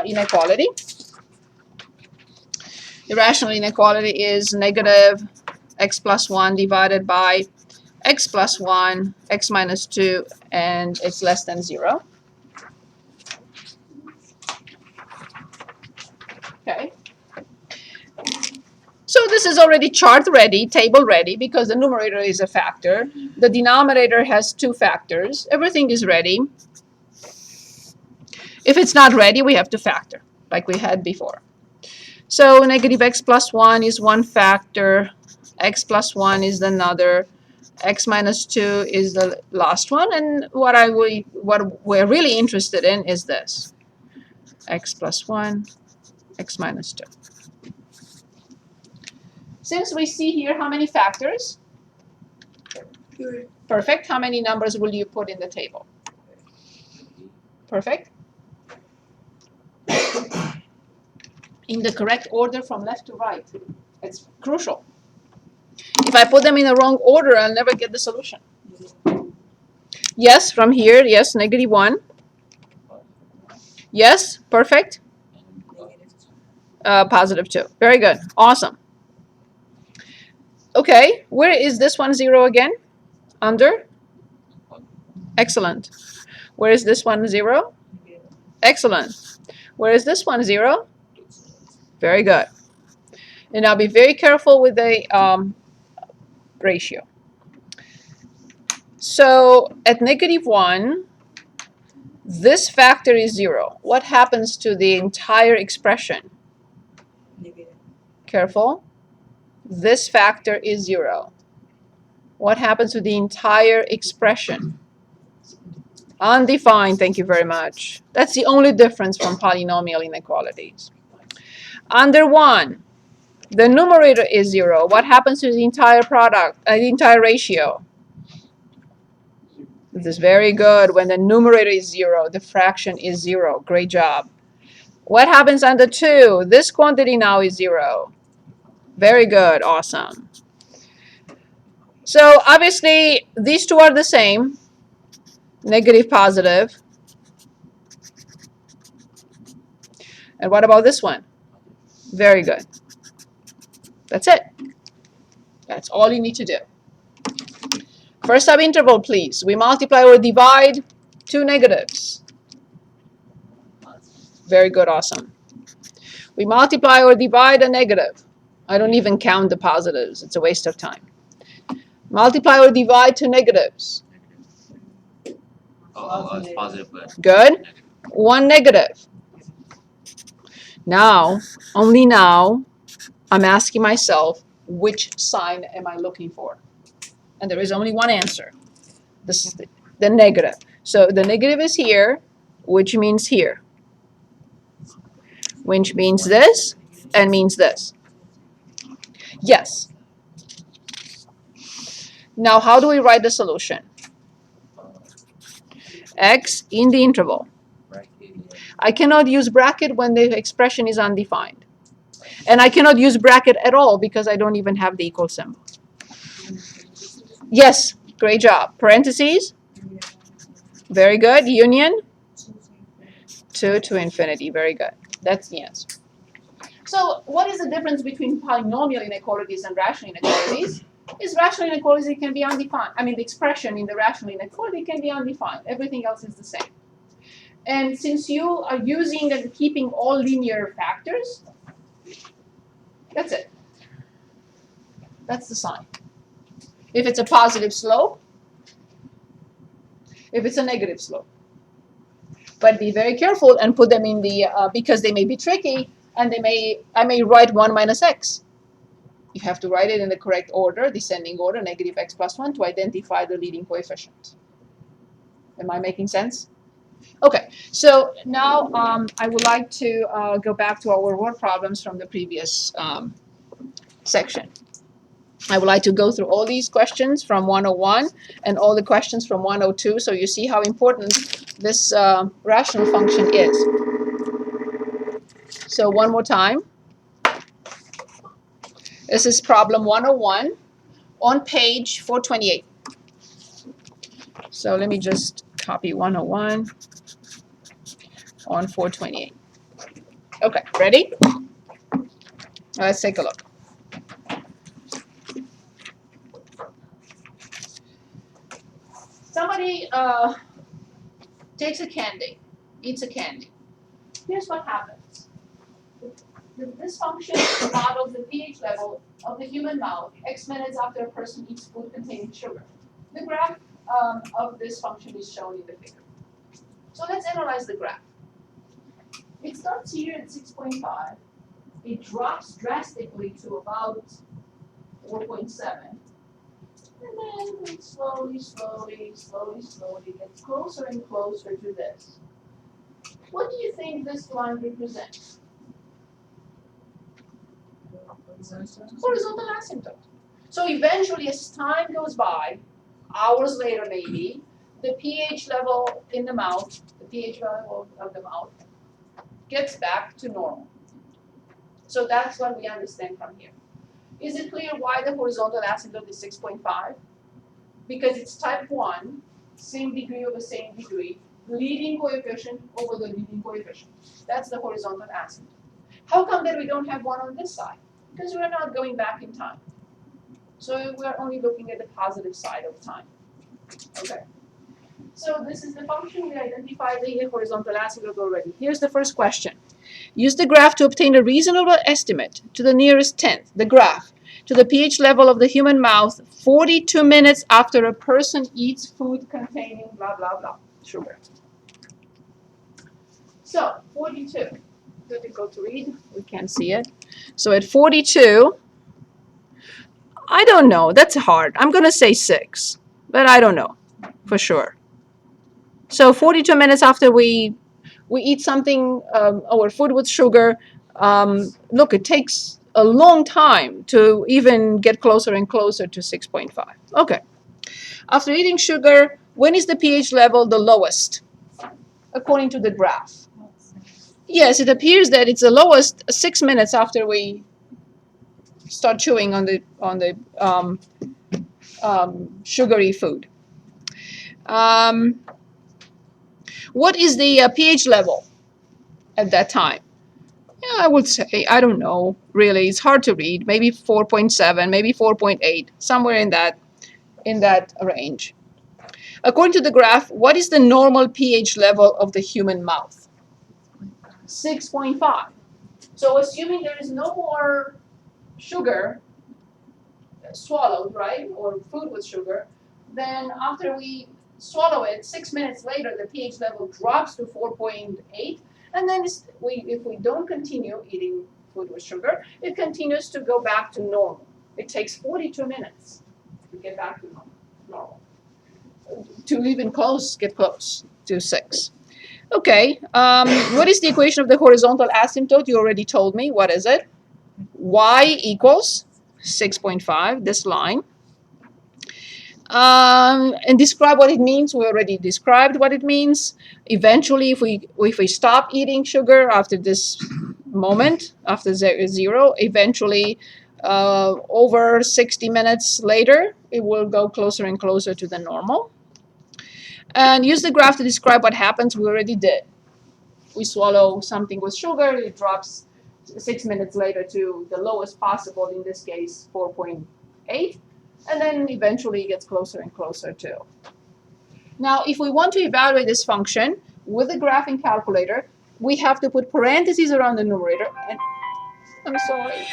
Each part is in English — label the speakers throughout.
Speaker 1: Inequality. Irrational inequality is negative x plus 1 divided by x plus 1, x minus 2, and it's less than 0. Okay. So this is already chart ready, table ready, because the numerator is a factor. The denominator has 2 factors. Everything is ready. If it's not ready, we have to factor, like we had before. So negative x plus 1 is one factor, x plus 1 is another, x minus 2 is the last one, and what we're really interested in is this. X plus 1, x minus 2. Since we see here how many factors? Perfect. How many numbers will you put in the table? Perfect. In the correct order from left to right. It's crucial. If I put them in the wrong order, I'll never get the solution. Yes, from here, yes, negative 1. Yes, perfect. Positive 2. Very good. Awesome. Okay, where is this one 0 again? Under? Excellent. Where is this one 0? Excellent. Where is this one 0? Very good. And now be very careful with the ratio. So at negative 1, this factor is 0. What happens to the entire expression?
Speaker 2: Negative.
Speaker 1: Careful. This factor is 0. What happens to the entire expression? Undefined. Thank you very much. That's the only difference from polynomial inequalities. Under 1, the numerator is 0. What happens to the entire product, the entire ratio? This is very good. When the numerator is 0, the fraction is 0. Great job. What happens under 2? This quantity now is 0. Very good. Awesome. So obviously, these two are the same. Negative, positive. And what about this one? Very good. That's it. That's all you need to do. First subinterval, please. We multiply or divide 2 negatives. Very good. Awesome. We multiply or divide a negative. I don't even count the positives. It's a waste of time. Multiply or divide 2 negatives.
Speaker 3: It's positive.
Speaker 1: Good. 1 negative. Now, only now, I'm asking myself, which sign am I looking for? And there is only one answer. This is the negative. So the negative is here, which means here. Which means this and means this. Yes. Now, how do we write the solution? X in the interval. I cannot use bracket when the expression is undefined. And I cannot use bracket at all because I don't even have the equal symbol. Yes, great job. Parentheses. Very good. Union. 2 to infinity. Very good. That's the answer. So what is the difference between polynomial inequalities and rational inequalities? Is rational inequality can be undefined. I mean, the expression in the rational inequality can be undefined. Everything else is the same. And since you are using and keeping all linear factors, that's it. That's the sign. If it's a positive slope, if it's a negative slope. But be very careful and put them in the, because they may be tricky, and I may write 1 minus x. You have to write it in the correct order, descending order, negative x plus 1, to identify the leading coefficient. Am I making sense? Okay, so now I would like to go back to our word problems from the previous section. I would like to go through all these questions from 101 and all the questions from 102, so you see how important this rational function is. So one more time. This is problem 101 on page 428. So let me just copy 101 on 428. Okay, ready? Let's take a look. Somebody takes a candy, eats a candy. Here's what happens. This function models the pH level of the human mouth X minutes after a person eats food containing sugar. The graph of this function is shown in the figure. So let's analyze the graph. It starts here at 6.5. It drops drastically to about 4.7. And then it slowly gets closer and closer to this. What do you think this line represents? Horizontal asymptote. So eventually, as time goes by, hours later maybe, the pH level in the mouth, the pH level of the mouth, gets back to normal. So that's what we understand from here. Is it clear why the horizontal asymptote is 6.5? Because it's type 1, same degree over same degree, leading coefficient over the leading coefficient. That's the horizontal asymptote. How come that we don't have one on this side? Because we're not going back in time. So we're only looking at the positive side of time. Okay. So this is the function. We identified the horizontal asymptote already. Here's the first question. Use the graph to obtain a reasonable estimate to the nearest tenth, the graph, to the pH level of the human mouth 42 minutes after a person eats food containing blah, blah, blah, sugar. So 42, difficult to read. We can't see it. So at 42, I don't know. That's hard. I'm going to say 6, but I don't know for sure. So 42 minutes after we eat something, our food with sugar, look, it takes a long time to even get closer and closer to 6.5. Okay. After eating sugar, when is the pH level the lowest, according to the graph? Yes, it appears that it's the lowest 6 minutes after we start chewing on the sugary food. What is the pH level at that time? Yeah, I would say, I don't know, really. It's hard to read. Maybe 4.7, maybe 4.8, somewhere in that range. According to the graph, what is the normal pH level of the human mouth? 6.5. So assuming there is no more sugar swallowed, right, or food with sugar, then after we swallow it, 6 minutes later, the pH level drops to 4.8. And then if we don't continue eating food with sugar, it continues to go back to normal. It takes 42 minutes to get back to normal. To even get close to 6. Okay, what is the equation of the horizontal asymptote? You already told me. What is it? Y equals 6.5, this line. And describe what it means. We already described what it means. Eventually, if we stop eating sugar after this moment, after 0, eventually over 60 minutes later, it will go closer and closer to the normal. And use the graph to describe what happens. We already did. We swallow something with sugar, it drops 6 minutes later to the lowest possible, in this case 4.8. And then eventually it gets closer and closer to. Now, if we want to evaluate this function with the graphing calculator, we have to put parentheses around the numerator. And I'm sorry.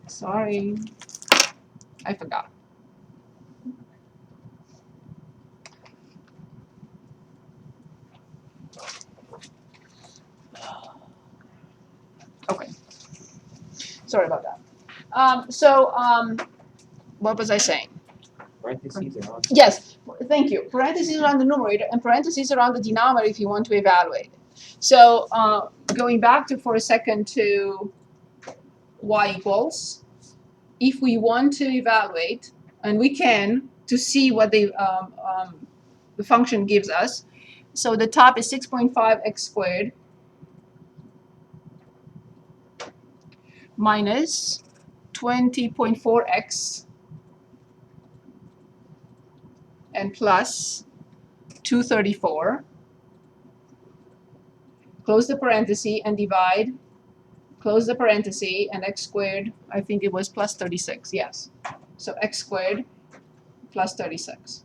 Speaker 1: Sorry. I forgot. Okay. Sorry about that. What was I saying?
Speaker 2: Parentheses around.
Speaker 1: Yes, thank you. Parentheses around the numerator and parentheses around the denominator if you want to evaluate it. So going back for a second to y equals, if we want to evaluate, and we can, to see what the function gives us, so the top is 6.5 x squared minus 20.4x and plus 234. Close the parenthesis and divide. Close the parenthesis and x squared, I think it was plus 36, yes. So x squared plus 36.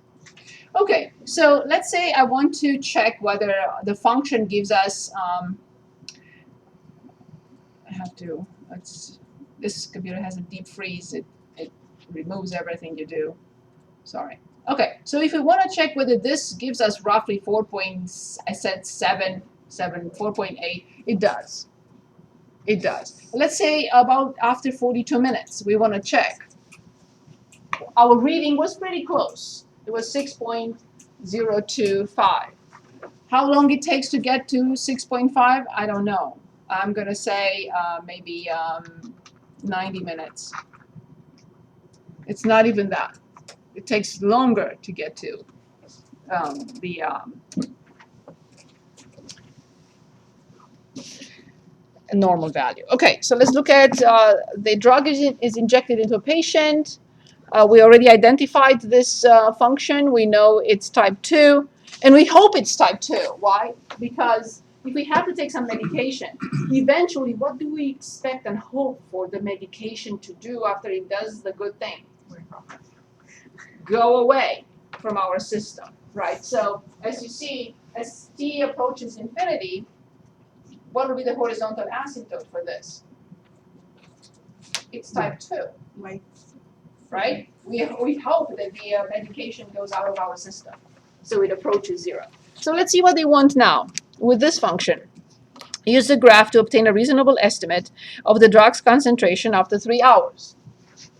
Speaker 1: Okay, so let's say I want to check whether the function gives us, I have to, this computer has a deep freeze, it removes everything you do. Sorry. Okay, so if we want to check whether this gives us roughly 4.8, it does. It does. Let's say about after 42 minutes, we want to check. Our reading was pretty close. It was 6.025. How long it takes to get to 6.5, I don't know. I'm going to say maybe 90 minutes. It's not even that. It takes longer to get to the normal value. Okay, so let's look at the drug is injected into a patient. We already identified this function. We know it's type 2, and we hope it's type 2. Why? Because if we have to take some medication, eventually what do we expect and hope for the medication to do after it does the good thing? Go away from our system, right? So as you see, as t approaches infinity, what will be the horizontal asymptote for this? It's type 2. Right? We hope that the medication goes out of our system, so it approaches 0. So let's see what they want now with this function. Use the graph to obtain a reasonable estimate of the drug's concentration after 3 hours.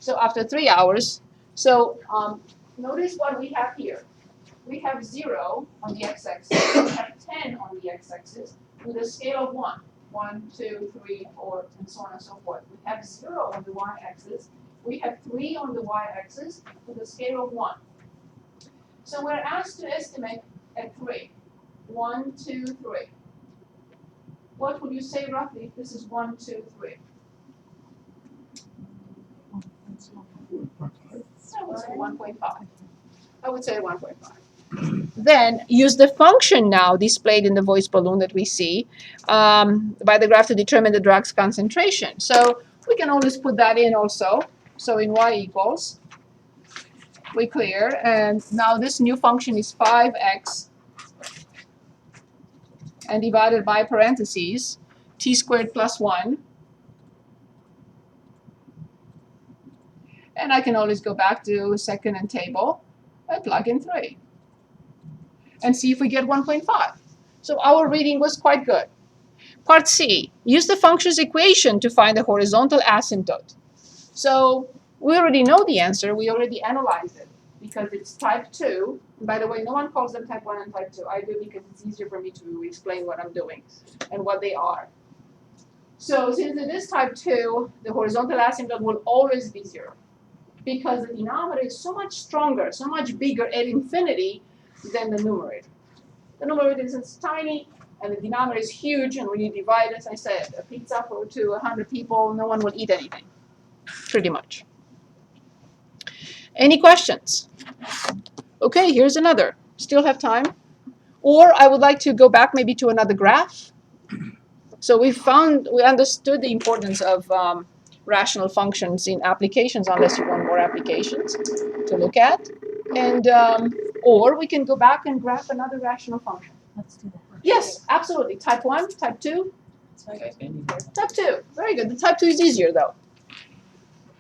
Speaker 1: So after 3 hours, so notice what we have here. We have 0 on the x-axis, we have 10 on the x-axis, with a scale of 1. 1, 2, 3, 4, and so on and so forth. We have 0 on the y-axis. We have 3 on the y-axis with a scale of 1. So we're asked to estimate at 3. 1, 2, 3. What would you say roughly if this is 1, 2, 3? I would say 1.5. I would say 1.5. Then use the function now displayed in the voice balloon that we see by the graph to determine the drug's concentration. So we can always put that in also. So in y equals, we clear, and now this new function is 5x and divided by parentheses t squared plus 1. And I can always go back to second and table and plug in 3 and see if we get 1.5. So our reading was quite good. Part C, use the function's equation to find the horizontal asymptote. So we already know the answer. We already analyzed it because it's type 2. And by the way, no one calls them type 1 and type 2. I do because it's easier for me to explain what I'm doing and what they are. So since it is type 2, the horizontal asymptote will always be 0 because the denominator is so much stronger, so much bigger at infinity than the numerator. The numerator is tiny and the denominator is huge, and when you divide, as I said, a pizza to 100 people, no one will eat anything, pretty much. Any questions? Okay, here's another. Still have time? Or I would like to go back maybe to another graph. So we understood the importance of rational functions in applications, unless you want more applications to look at. And or we can go back and graph another rational function.
Speaker 3: Let's do that.
Speaker 1: Yes, absolutely. Type 1, type 2.
Speaker 2: Okay.
Speaker 1: Type 2. Very good. The type 2 is easier though,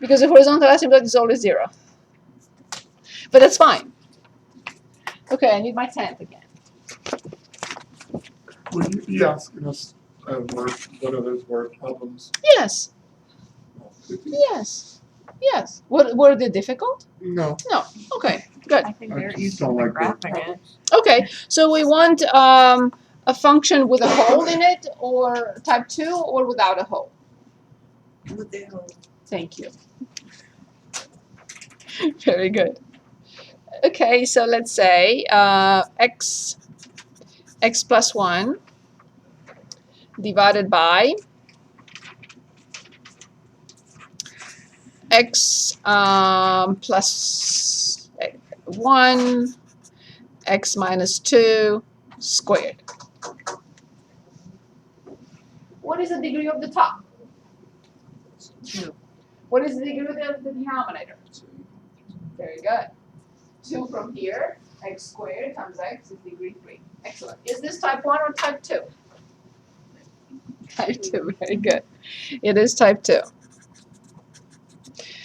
Speaker 1: because the horizontal asymptote is always 0. But that's fine. Okay, I need my 10th again.
Speaker 4: Would you be asking us what are those word problems?
Speaker 1: Yes. Yes. Yes. Were they difficult?
Speaker 4: No.
Speaker 1: No. Okay, good.
Speaker 3: I think
Speaker 4: I
Speaker 3: they're
Speaker 4: just
Speaker 3: easy
Speaker 4: don't
Speaker 3: for
Speaker 4: like
Speaker 3: graphing it.
Speaker 1: Okay, so we want a function with a hole in it, or type 2, or without a hole.
Speaker 3: With the whole.
Speaker 1: Thank you. Very good. Okay, so let's say x plus 1 divided by x plus 1 x minus 2 squared. What is the degree of the top?
Speaker 3: 2.
Speaker 1: What is the degree of the denominator? Very good. 2 from here, x squared times x is degree 3. Excellent. Is this type 1 or type 2? Type 2, very good. It is type 2.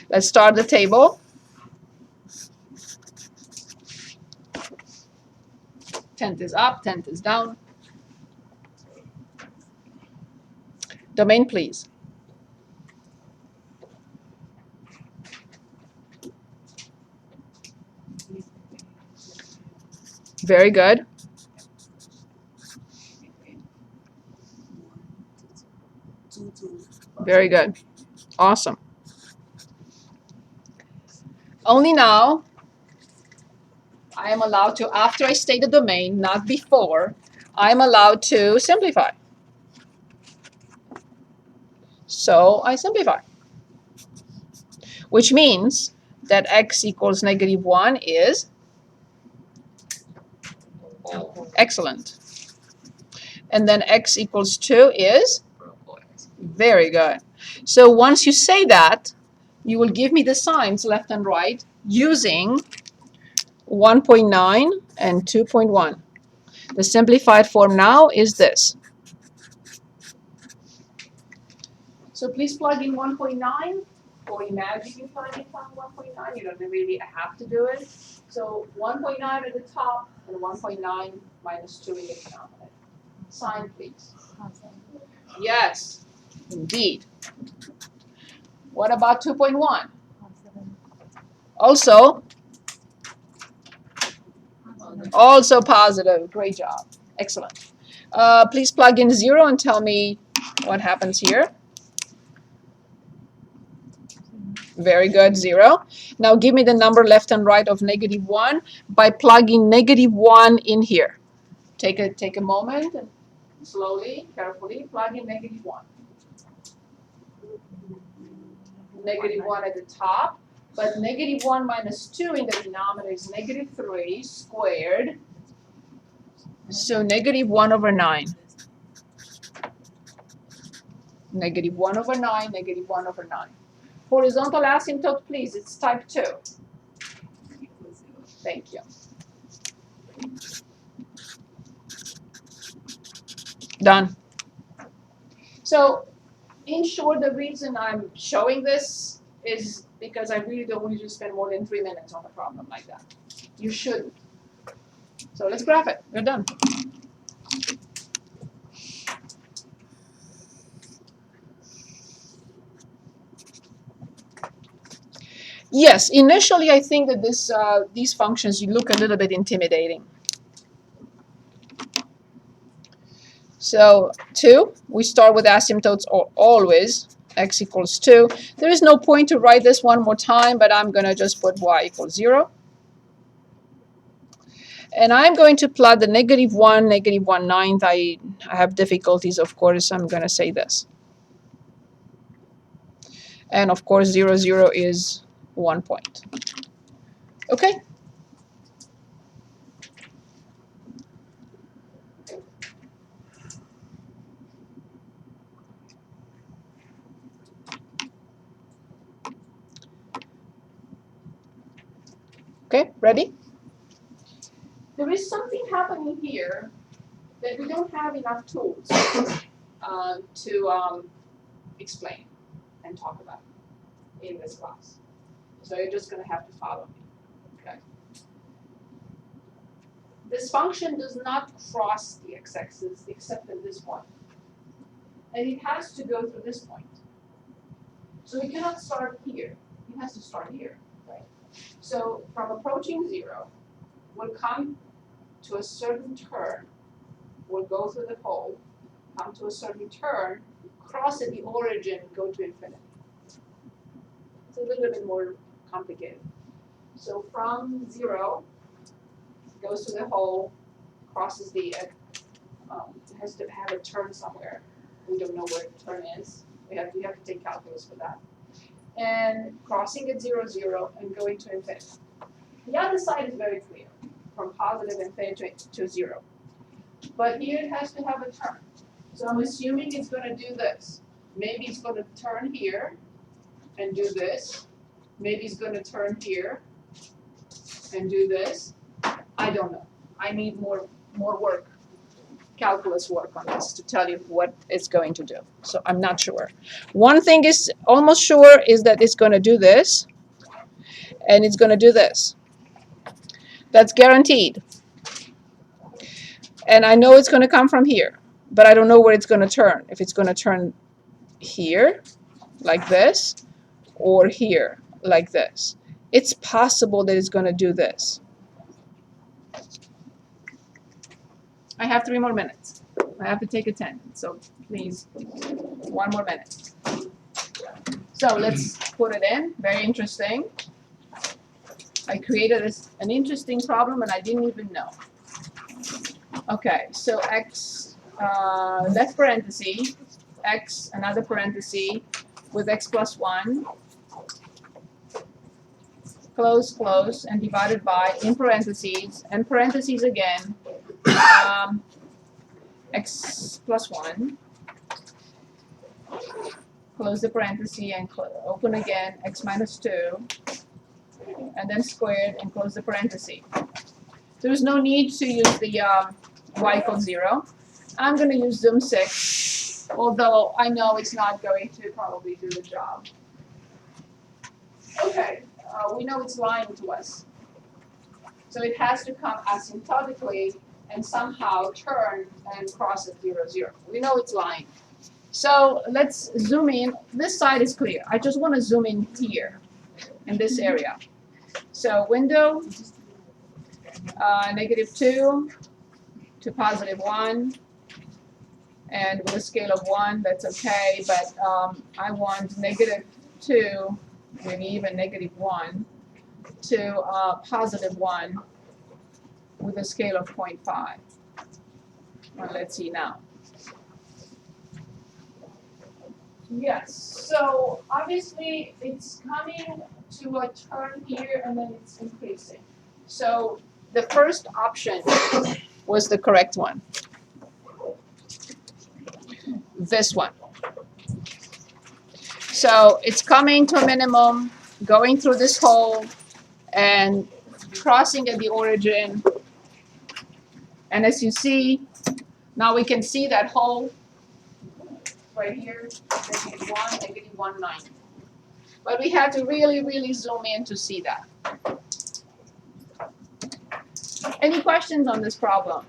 Speaker 1: Let's start the table. 10th is up, 10th is down. Domain, please. Very good. Very good. Awesome. Only now I am allowed to, after I state the domain, not before, I'm allowed to simplify. So I simplify, which means that x equals negative 1 is excellent. And then x equals 2 is very good. So once you say that, you will give me the signs left and right using 1.9 and 2.1. The simplified form now is this. So please plug in 1.9, or imagine you plug in 1.9. You don't really have to do it. So 1.9 at the top and 1.9 minus 2 in the denominator. Sign, please. Yes, indeed. What about 2.1? Also positive. Great job. Excellent. Please plug in 0 and tell me what happens here. Very good, 0. Now give me the number left and right of negative 1 by plugging negative 1 in here. Take a moment and slowly, carefully plug in negative 1. Negative 1 at the top, but negative 1 minus 2 in the denominator is negative 3 squared. So negative 1 over 9. Negative 1 over 9, negative 1 over 9. Horizontal asymptote, please. It's type 2. Thank you. Done. So, in short, the reason I'm showing this is because I really don't want you to spend more than 3 minutes on a problem like that. You shouldn't. So let's graph it. We're done. Yes, initially I think that these functions look a little bit intimidating. So 2, we start with asymptotes always, x equals 2. There is no point to write this one more time, but I'm going to just put y equals 0. And I'm going to plot the negative 1, negative 1/9. I have difficulties, of course. I'm going to say this. And of course, 0, 0 is 1 point. Okay? Okay, ready? There is something happening here that we don't have enough tools to explain and talk about in this class. So you're just going to have to follow me. Okay. This function does not cross the x-axis except at this point. And it has to go through this point. So it cannot start here. It has to start here. Right? So from approaching 0, we'll come to a certain turn. We'll go through the hole, come to a certain turn, cross at the origin, go to infinity. It's a little bit more complicated. So from 0, goes to the hole, crosses the, it has to have a turn somewhere. We don't know where the turn is. We have to take calculus for that. And crossing at 0, 0, and going to infinity. The other side is very clear. from positive infinity to 0. But here it has to have a turn. So I'm assuming it's going to do this. Maybe it's going to turn here and do this. Maybe it's going to turn here and do this. I don't know. I need more work, calculus work on this to tell you what it's going to do. So I'm not sure. One thing is almost sure is that it's going to do this and it's going to do this. That's guaranteed. And I know it's going to come from here, but I don't know where it's going to turn. If it's going to turn here, like this, or here, like this. It's possible that it's going to do this. I have 3 more minutes. I have to take attendance, so please, 1 more minute. So let's put it in. Very interesting. I created an interesting problem and I didn't even know. Okay, so x, left parenthesis, x, another parenthesis, with x plus 1, close, close, and divided by, in parentheses, and parentheses again, x plus 1, close the parenthesis and open again, x minus 2, and then squared and close the parenthesis. There's no need to use the y equals 0. I'm going to use zoom 6, although I know it's not going to probably do the job. Okay, we know it's lying to us. So it has to come asymptotically and somehow turn and cross at 0, 0. We know it's lying. So let's zoom in. This side is clear. I just want to zoom in here, in this area. So window, -2 to +1. And with a scale of 1, that's okay. But I want -2, maybe even -1, to +1 with a scale of 0.5. Well, let's see now. Yes, so obviously it's coming to a turn here and then it's increasing. So the first option was the correct one. This one. So it's coming to a minimum, going through this hole, and crossing at the origin. And as you see, now we can see that hole right here, -1, -1, 9. But we have to really, really zoom in to see that. Any questions on this problem?